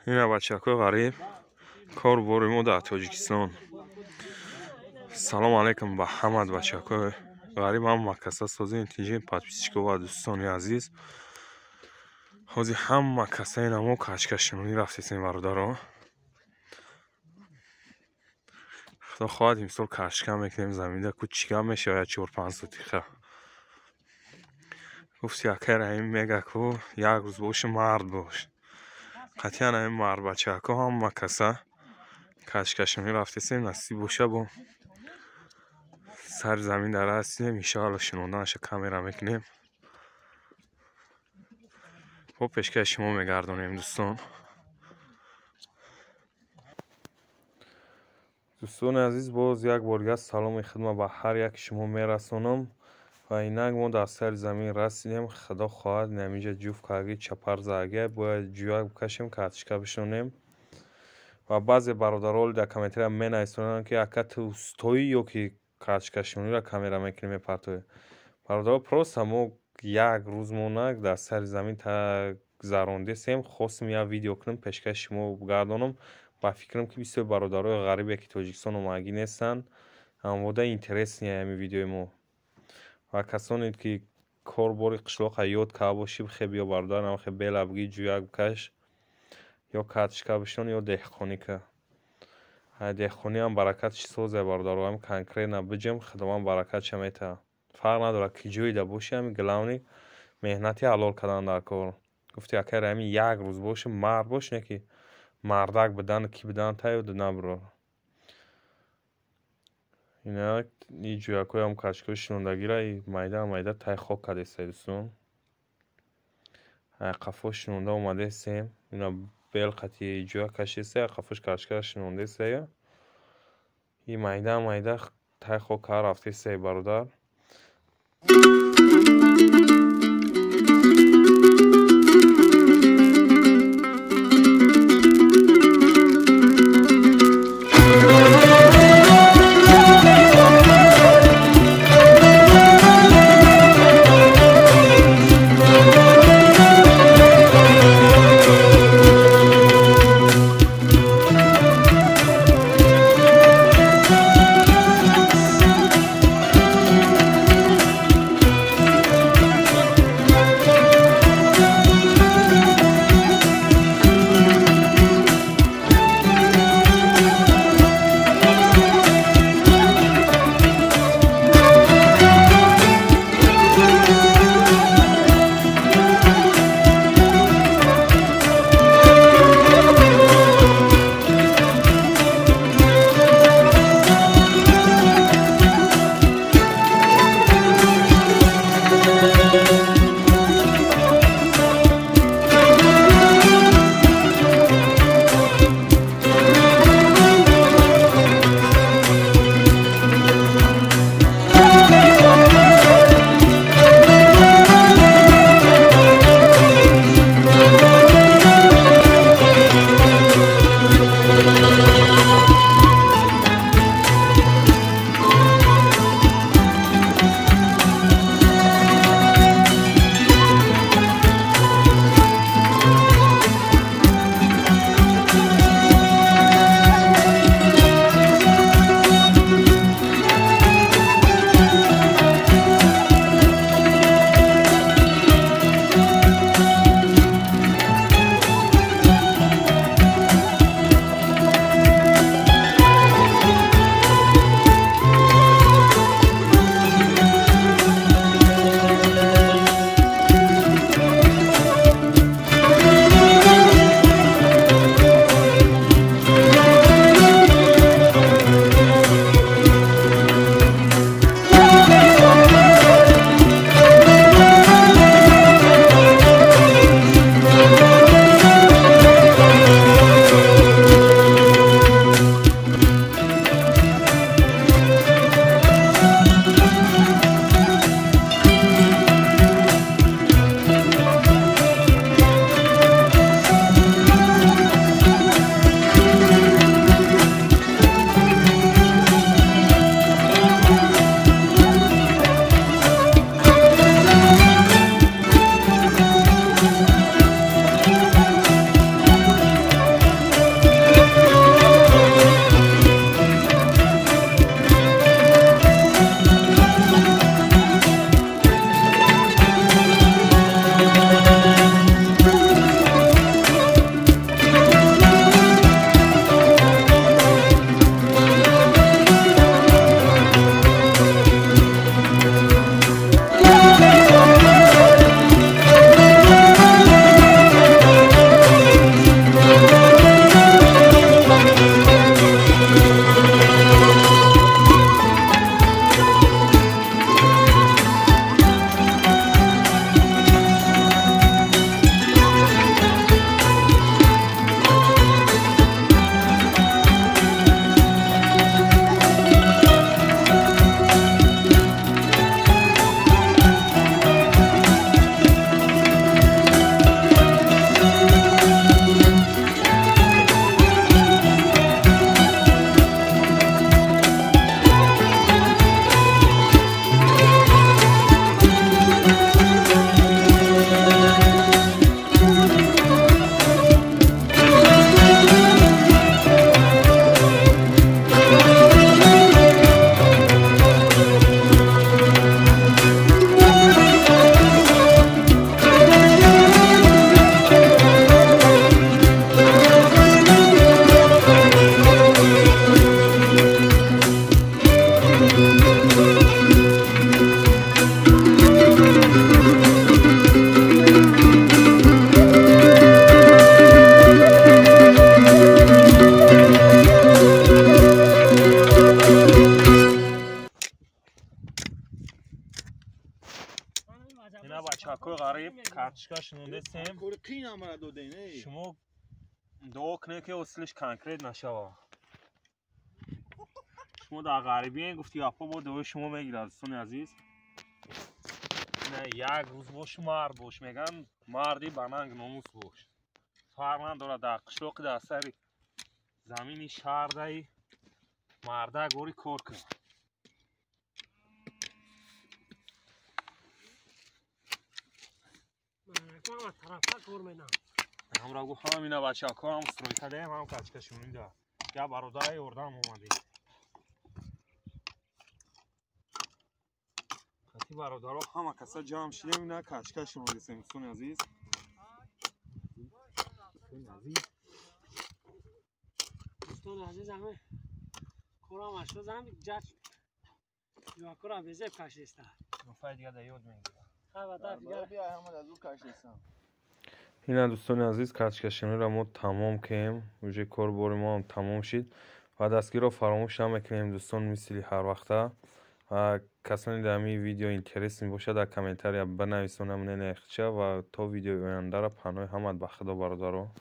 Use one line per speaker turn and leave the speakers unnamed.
اینا بچه‌ها غریب کار بریم در تاجیکستان. سلام علیکم به همه بچه‌ها غریب هم مکسا سازی اینتیجین подписчиков و دوستان عزیز. حاضر هم مکسا اینمو کشکشونی رفتیم برادرها. خدا خواهد امسال کشکم میکنیم زمینده کوچیکم میشه یا 4-5 سوتیخه. گفت یکی رحیم میگه که یک روز باشه مرد باش. قطعا این مرد بچه که هم مکسا کشکشونی رفتیم نصیب باشه با سر زمین در هستیم. ایشالا شنوندنش کامرا میکنیم. خب پیشکش شما میگردونیم دوستان. دوستان عزیز باز یک بار سلام خدمت به هر یک شما میرسونم و اینک ما در سر زمین رسیدیم. خدا خواهد نمیجه جوف کاگی چپر زاگه باید جویا بکشیم کاتشکا بشونیم و بعضی برادران در کامنتری هم مینایستونن که اکت اوستوی یا که کاتشکشونی را کامرا میکنیم پرتوی برادران پروست همو یک روز مونک در سر زمین تا گذرانده سیم خواستم یا ویدیو کنم پیشکش شما بگردانم. با فکرم که بسیار برادرای غریب یکی تاجیکستان و ماگی نیستن اما بوده اینترس نیه همی ویدیو ما و کسانی که کار باری قشلاق یاد که باشی بخیب یا برادر هم خیب بیل ابگی جویک بکش یا کاتشکا بشون یا دهخانی که دهخانی هم برکتش سوزه برادرها هم کنکره نبجم خداوند برکت شمیته فرق نداره که جوی ده باشی همی گلاونی مهنتی حلال کردن در کار. گفتی اکر همی یک روز باشه مرد باش نه که مردک بدن کی بدن تایید نبرو. اینا این جویاکوی هم کشکوی شنوندگی را مایده تای خوک کده سیدستون قفاش شنونده اومده سیم. اینا بیل قطعی جویا کشی سه قفاش کشکه شنونده سه این مایده تای خوک ها رفته سه برادر. شما دعا کنه که اصلش کانکریت نشوه. شما در غریبی گفتی اپا با دوی شما میگیره دوستان عزیز. نه یک روز باش مرد باش میگن مردی بننگ ناموس باش. فرق نداره در قشلاق در سر زمینی شهردهی مرده گوری کار کن.
من طرفا کار مینم.
همراه گو همینه بچه ها کارم سروی کدیم هم کچکشونی ده. یا برادرای اردم اومدی. خطی برادرها همه کسا جمع شدیم نه کچکشون رو رسیم دوستان عزیز.
دوستان عزیز همه کارم اشتاز هم جد یا کارم بزیب کشیسته.
نفای دیگه در یاد میگیره. این دوستان عزیز کچکشونی را ما تمام کردیم. وجه کار باری ما هم تمام شد و دستگیر را فراموش نمیکنیم دوستان مثل هر وقته. و کسانی در این ویدیو اینترس می باشد در کامنتاری بنویسونم نه نخچه و تا ویدیو آینده را پناه همت به خدا برادران.